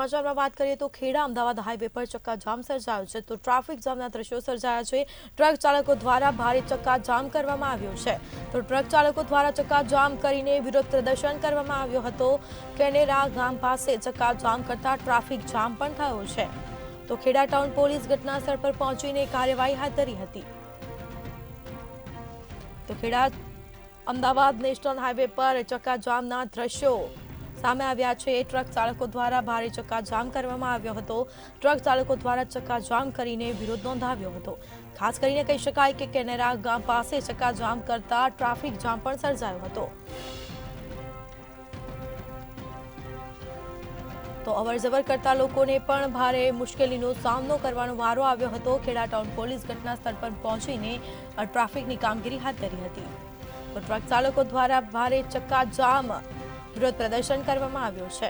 સમાચારમાં વાત કરીએ તો ખેડા અમદાવાદ હાઈવે પર ચક્કાજામ સર્જાયો છે તો ટ્રાફિક જામના દ્રશ્યો સર્જાયા છે। ટ્રક ચાલકો દ્વારા ભારે ચક્કાજામ કરવામાં આવ્યો છે તો ટ્રક ચાલકો દ્વારા ચક્કાજામ કરીને વિરોધ પ્રદર્શન કરવામાં આવ્યો હતો। કેનેરા ગામ પાસે ચક્કાજામ કરતા ટ્રાફિક જામ પણ થયો છે તો ખેડા ટાઉન પોલીસ ઘટનાસ્થળ પર પહોંચીને કાર્યવાહી હાથ ધરી હતી। તો ખેડા અમદાવાદ નેશનલ હાઈવે પર ચક્કાજામના દ્રશ્યો સામે આવ્યા છે। ટ્રક ચાલકો દ્વારા ભારે ચક્કાજામ કરવામાં આવ્યો હતો। ટ્રક ચાલકો દ્વારા ચક્કાજામ કરીને વિરોધ નોંધાવ્યો હતો। ખાસ કરીને કહી શકાય કે કેનેરા ગામ પાસે ચક્કાજામ કરતા ટ્રાફિક જામ પણ સર્જાયો હતો તો અવરજવર કરતા લોકોને પણ ભારે મુશ્કેલીનો સામનો કરવાનો વારો આવ્યો હતો। ખેડા ટાઉન પોલીસ ઘટનાસ્થળ પર પહોંચીને ટ્રાફિકની કામગીરી હાથ ધરી હતી તો ટ્રક ચાલકો દ્વારા ભારે ચક્કાજામ વિરોધ પ્રદર્શન કરવામાં આવ્યો છે।